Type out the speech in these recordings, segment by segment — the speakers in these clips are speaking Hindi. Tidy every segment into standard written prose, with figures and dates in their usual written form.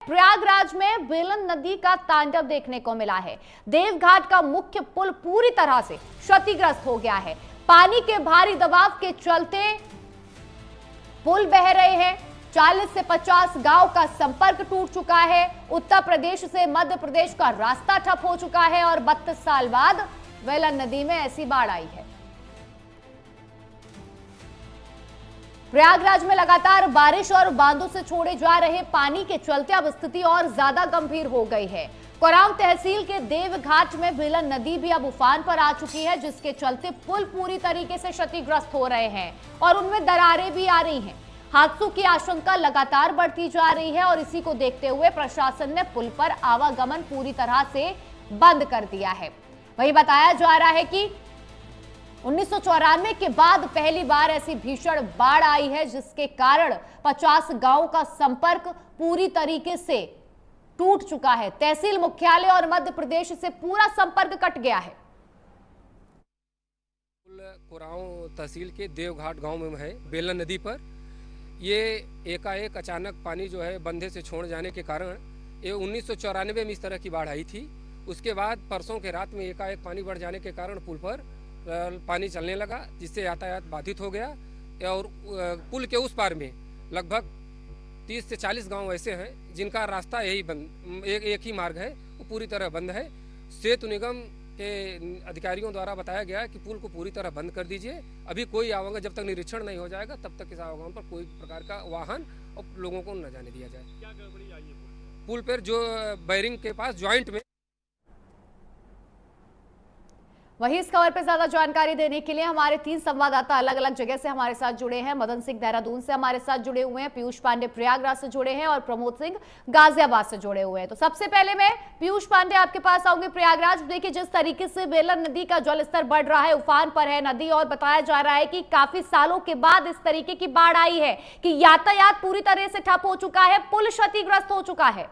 प्रयागराज में बेलन नदी का तांडव देखने को मिला है। देवघाट का मुख्य पुल पूरी तरह से क्षतिग्रस्त हो गया है। पानी के भारी दबाव के चलते पुल बह रहे हैं। 40 से 50 गांव का संपर्क टूट चुका है। उत्तर प्रदेश से मध्य प्रदेश का रास्ता ठप हो चुका है और 32 साल बाद बेलन नदी में ऐसी बाढ़ आई है। प्रयागराज में लगातार बारिश और बांधों से छोड़े जा रहे पानी के चलते अब स्थिति और ज्यादा गंभीर हो गई है। कोरांव तहसील के देवघाट में बेलन नदी भी अब उफान पर आ चुकी है, जिसके चलते पुल पूरी तरीके से क्षतिग्रस्त हो रहे हैं और उनमें दरारें भी आ रही हैं। हादसों की आशंका लगातार बढ़ती जा रही है और इसी को देखते हुए प्रशासन ने पुल पर आवागमन पूरी तरह से बंद कर दिया है। वहीं बताया जा रहा है कि 1994 के बाद पहली बार ऐसी भीषण बाढ़ आई है, जिसके कारण 50 गांवों का संपर्क पूरी तरीके से टूट चुका है। तहसील मुख्यालय और मध्य प्रदेश से पूरा संपर्क कट गया है। कोरांव तहसील के देवघाट गांव में है बेलन नदी पर। ये एकाएक अचानक पानी जो है बंधे से छोड़ जाने के कारण, ये 1994 में इस तरह की बाढ़ आई थी। उसके बाद परसों के रात में एकाएक पानी बढ़ जाने के कारण पुल पर पानी चलने लगा, जिससे यातायात बाधित हो गया और पुल के उस पार में लगभग 30 से 40 गांव ऐसे हैं जिनका रास्ता यही बंद, एक ही मार्ग है, वो पूरी तरह बंद है। सेतु निगम के अधिकारियों द्वारा बताया गया कि पुल को पूरी तरह बंद कर दीजिए। अभी कोई आवागमन जब तक निरीक्षण नहीं हो जाएगा तब तक इस आवागमन पर कोई प्रकार का वाहन और लोगों को न जाने दिया जाए। क्या गड़बड़ी आई है पुल पर? जो बैरिंग के पास ज्वाइंट में। वहीं इस खबर पर ज्यादा जानकारी देने के लिए हमारे 3 संवाददाता अलग अलग जगह से हमारे साथ जुड़े हैं। मदन सिंह देहरादून से हमारे साथ जुड़े हुए हैं, पीयूष पांडे प्रयागराज से जुड़े हैं और प्रमोद सिंह गाजियाबाद से जुड़े हुए हैं। तो सबसे पहले मैं पीयूष पांडे आपके पास आऊंगी। प्रयागराज देखिए, जिस तरीके से बेलन नदी का जलस्तर बढ़ रहा है, उफान पर है नदी और बताया जा रहा है कि काफी सालों के बाद इस तरीके की बाढ़ आई है कि यातायात पूरी तरह से ठप हो चुका है, पुल क्षतिग्रस्त हो चुका है।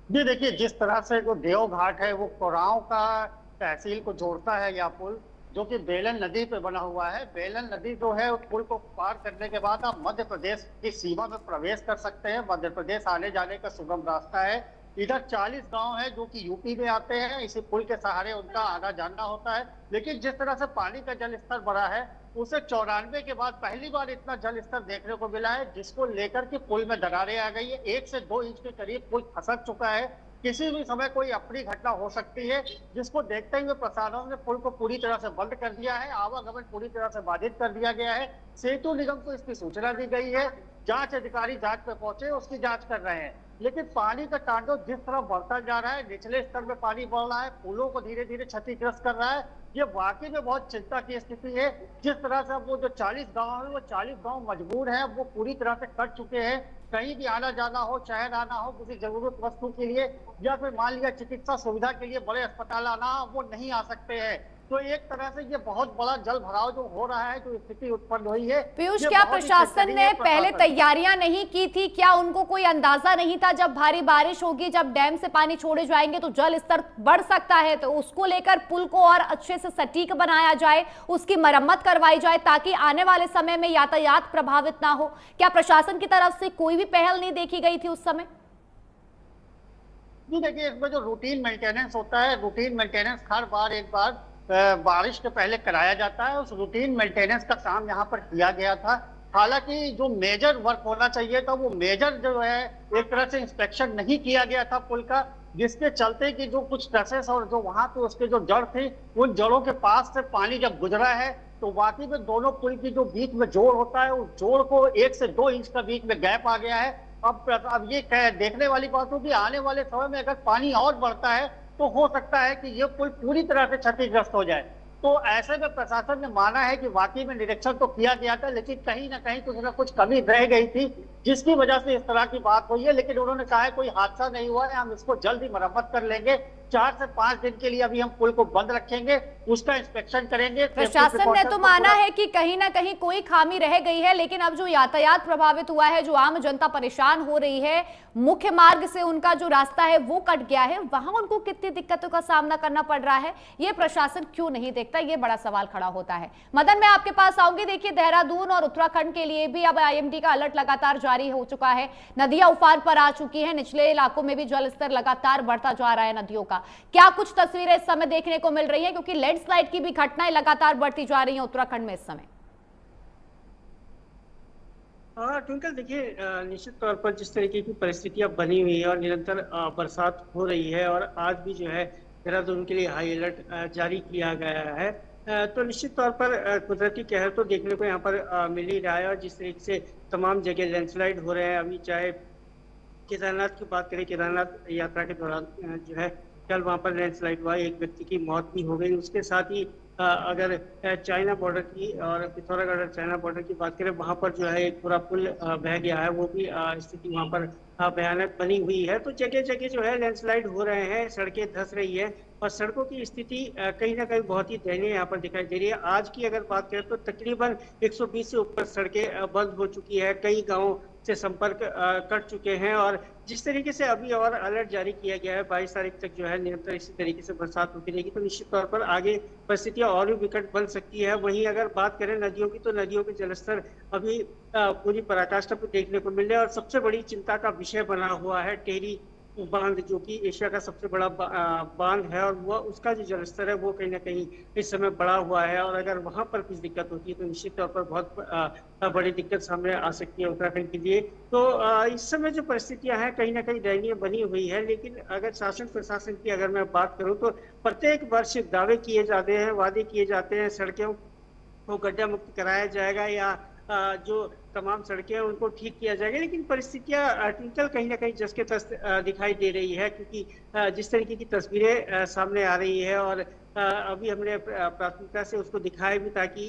जी देखिए, जिस तरह से जो देवघाट है वो कोरांव का तहसील को जोड़ता है, या पुल जो कि बेलन नदी पे बना हुआ है। बेलन नदी जो है उस पुल को पार करने के बाद आप मध्य प्रदेश की सीमा में प्रवेश कर सकते हैं। मध्य प्रदेश आने जाने का सुगम रास्ता है। इधर 40 गांव है जो कि यूपी में आते हैं। इसी पुल के सहारे उनका आना जाना होता है। लेकिन जिस तरह से पानी का जल स्तर बढ़ा है, उसे 94 के बाद पहली बार इतना जल स्तर देखने को मिला है, जिसको लेकर के पुल में दरारें आ गई है। 1 से 2 इंच के करीब पुल खसक चुका है। किसी भी समय कोई अप्रिय घटना हो सकती है, जिसको देखते हुए प्रशासन ने पुल को पूरी तरह से बंद कर दिया है। आवागमन पूरी तरह से बाधित कर दिया गया है। सेतु निगम को इसकी सूचना दी गई है। जांच अधिकारी जांच पे पहुंचे, उसकी जांच कर रहे हैं। लेकिन पानी का तांडव जिस तरह बढ़ता जा रहा है, निचले स्तर में पानी बढ़ रहा है, पुलों को धीरे धीरे क्षतिग्रस्त कर रहा है। ये वाकई में बहुत चिंता की स्थिति है। जिस तरह से अब वो जो 40 गांव है, वो 40 गांव मजबूर है, अब वो पूरी तरह से कट चुके हैं। कहीं भी आना जाना हो, शहर आना हो किसी जरूरत वस्तु के लिए, या फिर मान लिया चिकित्सा सुविधा के लिए बड़े अस्पताल आना, वो नहीं आ सकते हैं। तो एक तरह से ये बहुत बड़ा जल भराव जो हो रहा है, जो स्थिति उत्पन्न हुई है। पीयूष, क्या प्रशासन ने पहले तैयारियां नहीं की थी? क्या उनको कोई अंदाजा नहीं था जब भारी बारिश होगी, जब डैम से पानी छोड़े जाएंगे तो जल स्तर बढ़ सकता है, तो उसको लेकर पुल को और अच्छे से सटीक बनाया जाए, उसकी मरम्मत करवाई जाए ताकि आने वाले समय में यातायात प्रभावित ना हो? क्या प्रशासन की तरफ से कोई भी पहल नहीं देखी गई थी उस समय? जी देखिए, इसमें जो रूटीन मेंटेनेंस होता है, रूटीन मेंटेनेंस हर बार एक बार बारिश के पहले कराया जाता है। उस रूटीन मेंटेनेंस का काम यहाँ पर किया गया था। हालांकि जो मेजर वर्क होना चाहिए था, वो मेजर जो है एक तरह से इंस्पेक्शन नहीं किया गया था पुल का, जिसके चलते कि जो कुछ ट्रसेस और जो वहां पे उसके जो जड़ थे, उन जड़ों के पास से पानी जब गुजरा है तो वाकई में दोनों पुल की जो बीच में जोड़ होता है, उस जोड़ को 1 से 2 इंच का बीच में गैप आ गया है। अब ये देखने वाली बात होगी, आने वाले समय में अगर पानी और बढ़ता है तो हो सकता है कि ये पुल पूरी तरह से क्षतिग्रस्त हो जाए। तो ऐसे में प्रशासन ने माना है कि वाकई में निरीक्षण तो किया गया था, लेकिन कहीं ना कहीं कुछ ना कुछ कमी रह गई थी, जिसकी वजह से इस तरह की बात हुई है। लेकिन उन्होंने कहा है कोई हादसा नहीं हुआ है, हम इसको जल्द ही मरम्मत कर लेंगे। 4 से 5 दिन के लिए अभी हम पुल को बंद रखेंगे, उसका इंस्पेक्शन करेंगे। प्रशासन ने तो माना है कि कहीं ना कहीं कोई खामी रह गई है, लेकिन अब जो यातायात प्रभावित हुआ है, जो आम जनता परेशान हो रही है, मुख्य मार्ग से उनका जो रास्ता है वो कट गया है, वहां उनको कितनी दिक्कतों का सामना करना पड़ रहा है, ये प्रशासन क्यों नहीं देखता, ये बड़ा सवाल खड़ा होता है। मदन, मैं आपके पास आऊंगी। देखिए, देहरादून और उत्तराखंड के लिए भी अब IMD का अलर्ट लगातार जारी हो चुका है। नदियां उफान पर आ चुकी है, निचले इलाकों में भी जल स्तर लगातार बढ़ता जा रहा है नदियों का। क्या कुछ तस्वीरें इस समय देखने को मिल रही है, क्योंकि लैंडस्लाइड की भी घटनाएं लगातार बढ़ती जा रही हैं उत्तराखंड में इस समय? हाँ ट्विंकल, देखिए निश्चित तौर पर जिस तरीके की परिस्थितियां बनी हुई है और निरंतर बरसात हो रही है और आज भी जो है देहरादून के लिए हाई अलर्ट जारी किया गया है, तो निश्चित तौर पर कुदरती कहर तो देखने को यहाँ पर मिल ही रहा है। और जिस तरीके से तमाम जगह लैंडस्लाइड हो रहे हैं, अभी चाहे केदारनाथ की बात करें, केदारनाथ यात्रा के दौरान जो है कल वहाँ पर लैंडस्लाइड हुआ, एक व्यक्ति की मौत भी हो गई। उसके साथ ही अगर चाइना बॉर्डर की और पिथौरागढ़ चाइना बॉर्डर की बात करें, वहाँ पर जो है एक पूरा पुल बह गया है, वो भी स्थिति वहाँ पर भयानक बनी हुई है। तो जगह जगह जो है लैंडस्लाइड हो रहे हैं, सड़कें धंस रही है और सड़कों की स्थिति कहीं ना कहीं बहुत ही दयनीय यहाँ पर दिखाई दे रही है। आज की अगर बात करें तो तकरीबन 120 से ऊपर सड़कें बंद हो चुकी है, कई गाँवों से संपर्क कट चुके हैं। और जिस तरीके से अभी और अलर्ट जारी किया गया है, 22 तारीख तक जो है निरंतर इसी तरीके से बरसात होती रहेगी, तो निश्चित तौर पर आगे परिस्थितियां और भी विकट बन सकती है। वहीं अगर बात करें नदियों की, तो नदियों के जलस्तर अभी पूरी पराकाष्ठा पर देखने को मिल रहे हैं। और सबसे बड़ी चिंता का विषय बना हुआ है टेहरी बांध, जो कि एशिया का सबसे बड़ा बांध है, और वो उसका जो जलस्तर है वो कहीं ना कहीं इस समय बढ़ा हुआ है। और अगर वहां पर कुछ दिक्कत होती है तो निश्चित तौर पर बहुत बड़ी दिक्कत सामने आ सकती है उत्तराखंड के लिए। तो इस समय जो परिस्थितियां हैं कहीं ना कहीं दयनीय बनी हुई है। लेकिन अगर शासन प्रशासन की अगर मैं बात करूं तो प्रत्येक वर्ष दावे किए जाते हैं, वादे किए जाते हैं, सड़कों को गड्ढा मुक्त कराया जाएगा या जो तमाम सड़कें हैं उनको ठीक किया जाएगा, लेकिन परिस्थितियां टिंकल कहीं ना कहीं जस के तस दिखाई दे रही है। क्योंकि जिस तरीके की तस्वीरें सामने आ रही है और अभी हमने प्राथमिकता से उसको दिखाया भी, ताकि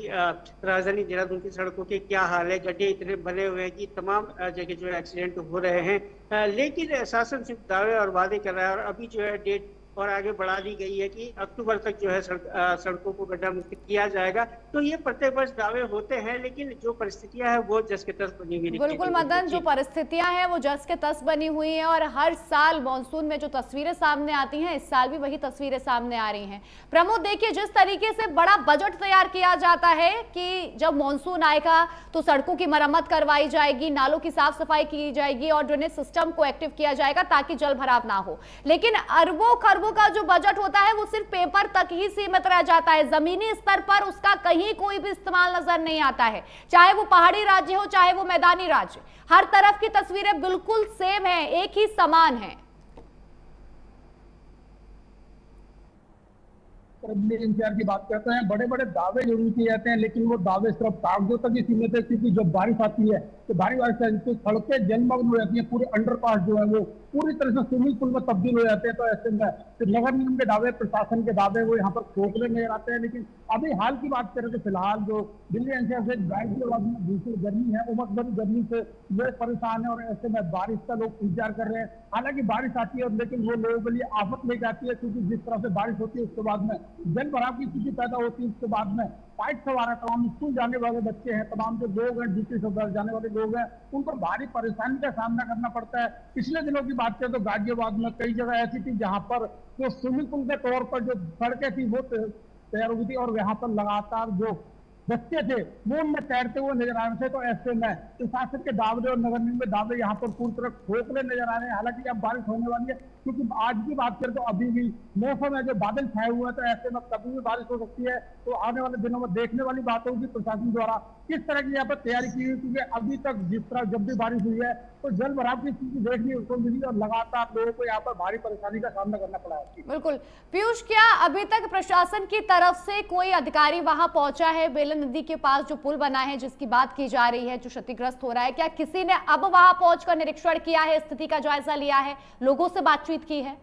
राजधानी देहरादून की सड़कों के क्या हाल है। गड्ढे इतने बने हुए हैं कि तमाम जगह जो है एक्सीडेंट हो रहे हैं, लेकिन शासन सिर्फ दावे और वादे कर रहा है। और अभी जो है डेट और आगे बढ़ा दी गई है कि अक्टूबर तक जो है सड़कों को गड्ढा मुक्त किया जाएगा। तो ये प्रत्येक वर्ष दावे होते हैं, लेकिन जो परिस्थितियां हैं वो जस के तस बनी हुई। बिल्कुल मदन, जो परिस्थितियां हैं वो जस के तस बनी हुई हैं और हर साल मॉनसून में जो तस्वीरें सामने आती हैं, इस साल भी वही तस्वीरें सामने आ रही हैं। प्रमोद, देखिए जिस तरीके से बड़ा बजट तैयार किया जाता है कि जब मॉनसून आएगा तो सड़कों की मरम्मत करवाई जाएगी, नालों की साफ सफाई की जाएगी और ड्रेनेज सिस्टम को एक्टिव किया जाएगा ताकि जल भराव ना हो, लेकिन अरबों खरबों का जो बजट होता है वो सिर्फ पेपर तक ही सीमित रह जाता है। जमीनी स्तर पर उसका कहीं कोई भी इस्तेमाल नजर नहीं आता है, चाहे वो पहाड़ी राज्य हो चाहे वो मैदानी राज्य। हर तरफ की तस्वीरें बिल्कुल सेम है, एक ही समान है। एनसीआर की बात करते हैं, बड़े बड़े दावे जरूर किए जाते हैं, लेकिन वो दावे सिर्फ कागजों तक ही सीमित है। क्योंकि जब बारिश आती है तो भारी बारिश तो सड़कें जलमग्न हो जाती है, पूरे अंडरपास जो है वो पूरी तरह से स्विमिंग पूल में तब्दील हो जाते हैं। तो ऐसे में तो नगर निगम के दावे, प्रशासन के दावे वो यहाँ पर खोखले नजर आते हैं। लेकिन अभी हाल की बात करें तो फिलहाल जो दिल्ली एनसीआर से गाजियाबाद में दूसरी गर्मी है, उमस भरी गर्मी से लोग परेशान है और ऐसे में बारिश का लोग इंतजार कर रहे हैं। हालांकि बारिश आती है लेकिन वो लोगों के लिए आफत लेके आती है, क्योंकि जिस तरह से बारिश होती है उसके बाद में जल भराव की स्थिति पैदा होती है। उसके बाद में बाइक सवार है, तमाम स्कूल जाने वाले बच्चे हैं, तमाम जो लोग हैं ड्यूटी से जाने वाले लोग हैं, उनको भारी परेशानी का सामना करना पड़ता है। पिछले दिनों की बात करें तो गाजियाबाद में कई जगह ऐसी थी जहां पर जो स्विमिंग पूल के तौर पर जो सड़कें थी वो तैयार हुई थी और यहाँ पर लगातार जो बच्चे थे वो उनमें तैरते हुए नजर आ रहे थे। तो ऐसे में प्रशासन के दावे और नगर निगम के दावे यहाँ पर पूरी तरह खोखले नजर आ रहे हैं। हालांकि अब बारिश होने वाली है, क्योंकि आज की बात करें तो अभी भी मौसम है जो बादल छाए हुए हैं, तो ऐसे में कभी भी बारिश हो सकती है। तो आने वाले दिनों में देखने वाली बात होगी प्रशासन द्वारा किस तरह की यहाँ पर तैयारी की हुई, क्योंकि अभी तक जिस तरह जब भी बारिश हुई है तो जल भराव की स्थिति देखने को मिली और लगातार लोगों को यहाँ पर भारी परेशानी का सामना करना पड़ा है। बिल्कुल पीयूष, क्या अभी तक प्रशासन की तरफ से कोई अधिकारी वहां पहुंचा है? बेलन नदी के पास जो पुल बना है जिसकी बात की जा रही है, जो क्षतिग्रस्त हो रहा है, क्या किसी ने अब वहां पहुंचकर निरीक्षण किया है, स्थिति का जायजा लिया है, लोगों से बातचीत की है?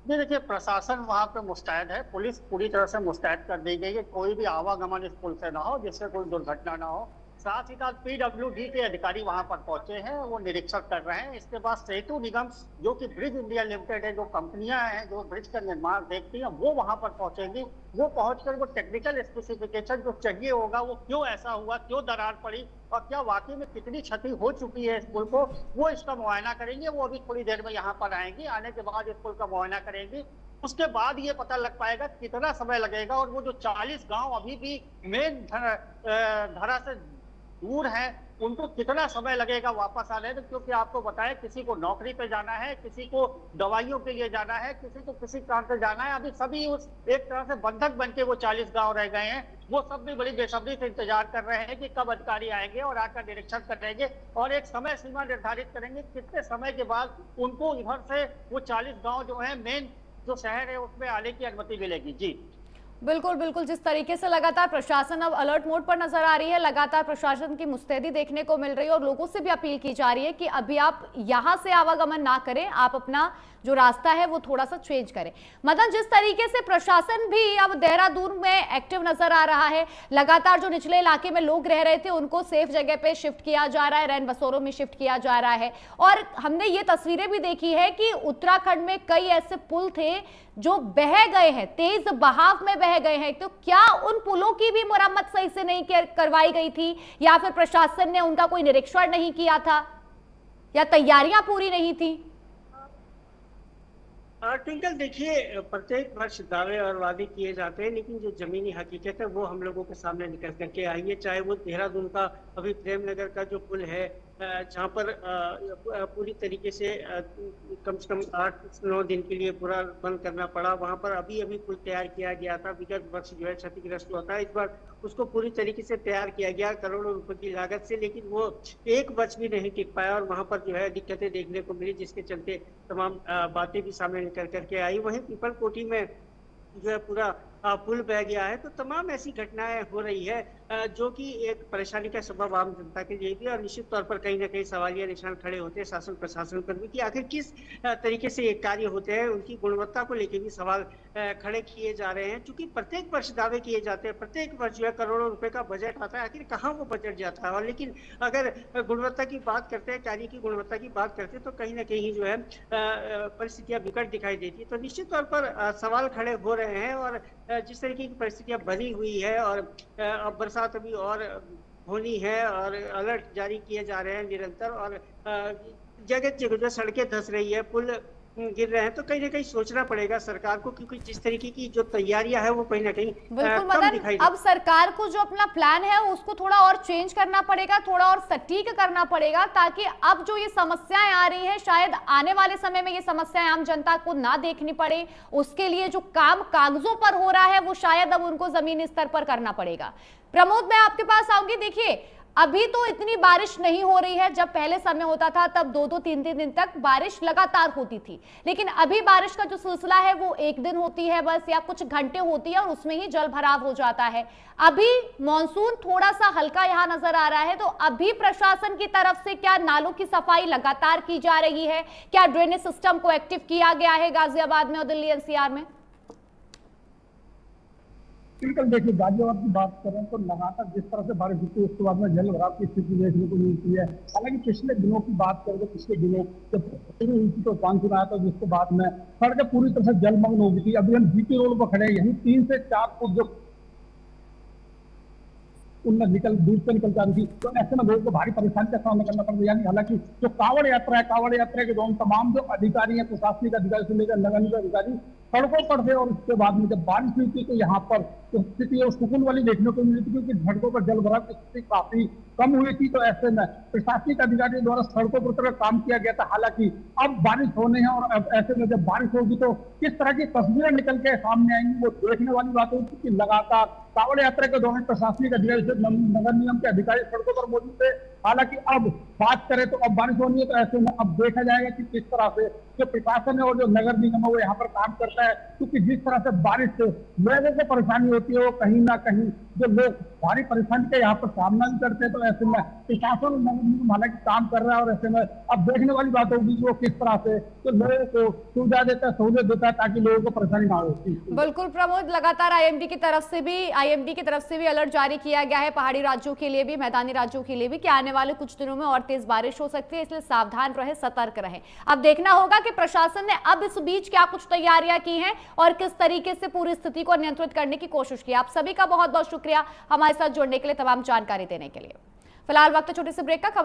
देखिए, प्रशासन वहां पे मुस्तैद है, पुलिस पूरी तरह से मुस्तैद कर दी गई है। कोई भी आवागमन इस पुल से ना हो जिससे कोई दुर्घटना ना हो। साथ ही साथ पीडब्ल्यूडी के अधिकारी वहां पर पहुंचे हैं, वो निरीक्षण कर रहे हैं। इसके बाद सेतु निगम जो कि ब्रिज इंडिया लिमिटेड है, जो कंपनियां हैं जो ब्रिज का निर्माण देखती हैं, वो वहां पर पहुंचेंगी। वो पहुंचकर वो टेक्निकल स्पेसिफिकेशन जो चाहिए होगा, वो क्यों ऐसा हुआ, क्यों दरार पड़ी और क्या वाकई में कितनी क्षति हो चुकी है इस पुल को, वो इसका मुआयना करेंगे। वो अभी थोड़ी देर में यहाँ पर आएंगी, आने के बाद इस पुल का मुआयना करेंगी। उसके बाद ये पता लग पाएगा कितना समय लगेगा और वो जो 40 गांव अभी भी मेन धरा से दूर है, उनको कितना समय लगेगा वापस आने में। क्योंकि आपको बताएं, किसी को नौकरी पे जाना है, किसी को दवाइयों के लिए जाना है, किसी को किसी काम से जाना है। अभी सभी उस एक तरह से बंधक बन के वो 40 गांव रह गए हैं। वो सब भी बड़ी बेसब्री से इंतजार कर रहे हैं कि कब अधिकारी आएंगे और आकर निरीक्षण करेंगे और एक समय सीमा निर्धारित करेंगे कितने समय के बाद उनको इधर से वो 40 गाँव जो है मेन जो शहर है उसमें आने की अनुमति मिलेगी। जी बिल्कुल बिल्कुल, जिस तरीके से लगातार प्रशासन अब अलर्ट मोड पर नजर आ रही है, लगातार प्रशासन की मुस्तैदी देखने को मिल रही है और लोगों से भी अपील की जा रही है कि अभी आप यहां से आवागमन ना करें, आप अपना जो रास्ता है वो थोड़ा सा चेंज करें। मदन, जिस तरीके से प्रशासन भी अब देहरादून में एक्टिव नजर आ रहा है, लगातार जो निचले इलाके में लोग रह रहे थे उनको सेफ जगह पे शिफ्ट किया जा रहा है, रैन बसेरों में शिफ्ट किया जा रहा है। और हमने ये तस्वीरें भी देखी है कि उत्तराखंड में कई ऐसे पुल थे जो बह गए हैं, तेज बहाव में बह गए हैं। तो क्या उन पुलों की भी मुरम्मत सही से नहीं करवाई गई थी, या फिर प्रशासन ने उनका कोई निरीक्षण नहीं किया था, या तैयारियां पूरी नहीं थी? ट्विंकल, देखिए, प्रत्येक वर्ष दावे और वादे किए जाते हैं, लेकिन जो जमीनी हकीकत है वो हम लोगों के सामने निकल करके आई है। चाहे वो देहरादून का अभी प्रेमनगर का जो पुल है, जहाँ पर पूरी तरीके से कम से कम 8-9 दिन के लिए पूरा बंद करना पड़ा, वहाँ पर अभी पुल तैयार किया गया था। विगत वर्ष जो है क्षतिग्रस्त हुआ था, इस बार उसको पूरी तरीके से तैयार किया गया करोड़ों रुपए की लागत से, लेकिन वो एक वर्ष भी नहीं टिक पाया और वहाँ पर जो है दिक्कतें देखने को मिली, जिसके चलते तमाम बातें भी सामने निकल करके आई। वहीं पीपल कोटी में जो है पूरा पुल बह गया है। तो तमाम ऐसी घटनाएं हो रही है जो कि एक परेशानी का सबब आम जनता के लिए भी, और निश्चित तौर पर कहीं ना कहीं सवालिया निशान खड़े होते हैं शासन प्रशासन पर भी कि आखिर किस तरीके से ये कार्य होते हैं। उनकी गुणवत्ता को लेकर भी सवाल खड़े किए जा रहे हैं, क्योंकि प्रत्येक वर्ष दावे किए जाते हैं, प्रत्येक वर्ष जो है करोड़ों रुपए का बजट आता है, आखिर कहाँ वो बजट जाता है। और लेकिन अगर गुणवत्ता की बात करते हैं, कार्य की गुणवत्ता की बात करते हैं, तो कहीं ना कहीं जो है परिस्थितियां विकट दिखाई देती है। तो निश्चित तौर पर सवाल खड़े हो रहे हैं और जिस तरीके की परिस्थितियां बनी हुई है और अब बरसात अभी और होनी है और अलर्ट जारी किए जा रहे हैं निरंतर, और जगह जगह जो सड़कें धंस रही है, पुल गिर रहे हैं, तो कहीं ना कहीं सोचना पड़ेगा सरकार को, क्योंकि जिस तरीके की जो तैयारियां है वो कहीं ना कहीं कम दिखाई। अब सरकार को जो अपना प्लान है उसको थोड़ा और चेंज करना पड़ेगा, थोड़ा और सटीक करना पड़ेगा, ताकि अब जो ये समस्याएं आ रही हैं शायद आने वाले समय में ये समस्याएं आम जनता को ना देखनी पड़े। उसके लिए जो काम कागजों पर हो रहा है वो शायद अब उनको जमीनी स्तर पर करना पड़ेगा। प्रमोद, मैं आपके पास आऊंगी। देखिए, अभी तो इतनी बारिश नहीं हो रही है, जब पहले समय होता था तब 2-3 दिन तक बारिश लगातार होती थी, लेकिन अभी बारिश का जो सिलसिला है वो एक दिन होती है बस, या कुछ घंटे होती है और उसमें ही जल भराव हो जाता है। अभी मॉनसून थोड़ा सा हल्का यहाँ नजर आ रहा है, तो अभी प्रशासन की तरफ से क्या नालों की सफाई लगातार की जा रही है? क्या ड्रेनेज सिस्टम को एक्टिव किया गया है गाजियाबाद में और दिल्ली एनसीआर में? बिल्कुल, देखिए, गाजियाबाद की बात करें तो लगातार जिस तरह से बारिश होती है उसके बाद में जल भराव की स्थिति देखने को मिलती है। हालांकि पिछले दिनों की बात करें तो पिछले दिनों जब हुई थी तो मानसून आया था, जिसके बाद में सड़कें पूरी तरह से जलमग्न हो गई थी। अभी हम जीटी रोड पर खड़े हैं, यही 3 से 4 फुट जो उनमें दूर से निकल जा रही थी, तो ऐसे में लोगों को भारी परेशानी का सामना करना पड़ता है। यानी हालांकि जो कांवड़ यात्रा है, कांवड़ यात्रा के दौरान तमाम जो अधिकारी हैं, प्रशासनिक अधिकारी से लेकर नगर निगम अधिकारी सड़कों पर थे, और उसके बाद में जब बारिश हुई थी तो यहाँ पर जो स्थिति है सुकून वाली देखने को मिली थी, क्योंकि सड़कों पर जल भराव की स्थिति काफी कम हुई थी। तो ऐसे में प्रशासनिक अधिकारियों द्वारा सड़कों पर तरह काम किया गया था। हालांकि अब बारिश होने हैं और अब ऐसे में जब बारिश होगी तो किस तरह की तस्वीरें निकल के सामने आएंगी वो देखने वाली बात होगी कि लगातार कांवड़ यात्रा के दौरान प्रशासनिक अधिकारी से नगर निगम के अधिकारी सड़कों पर मौजूद थे। हालांकि अब बात करें तो अब बारिश होनी है, तो ऐसे में अब देखा जाएगा कि किस तरह से जो प्रशासन है और जो नगर निगम है वो यहाँ पर काम करता है, क्योंकि जिस तरह से बारिश से लोगों को परेशानी होती है वो कहीं ना कहीं जो लोग भारी परेशानी का यहाँ पर सामना भी करते हैं। तो ऐसे में प्रशासन और नगर निगम हालांकि काम कर रहा है और ऐसे में अब देखने वाली बात होगी कि वो किस तरह से तो लोगों को सुविधा देता है, सहूलियत देता है, ताकि लोगों को परेशानी ना हो। बिल्कुल प्रमोद, लगातार आईएमडी की तरफ से भी अलर्ट जारी किया गया है पहाड़ी राज्यों के लिए भी, मैदानी राज्यों के लिए भी, कि आने वाले कुछ दिनों में और तेज बारिश हो सकती है, इसलिए सावधान रहे, सतर्क रहे। अब देखना होगा कि प्रशासन ने अब इस बीच क्या कुछ तैयारियां की हैं और किस तरीके से पूरी स्थिति को नियंत्रित करने की कोशिश की। आप सभी का बहुत बहुत शुक्रिया हमारे साथ जुड़ने के लिए, तमाम जानकारी देने के लिए। फिलहाल वक्त छोटे से ब्रेक का। खबर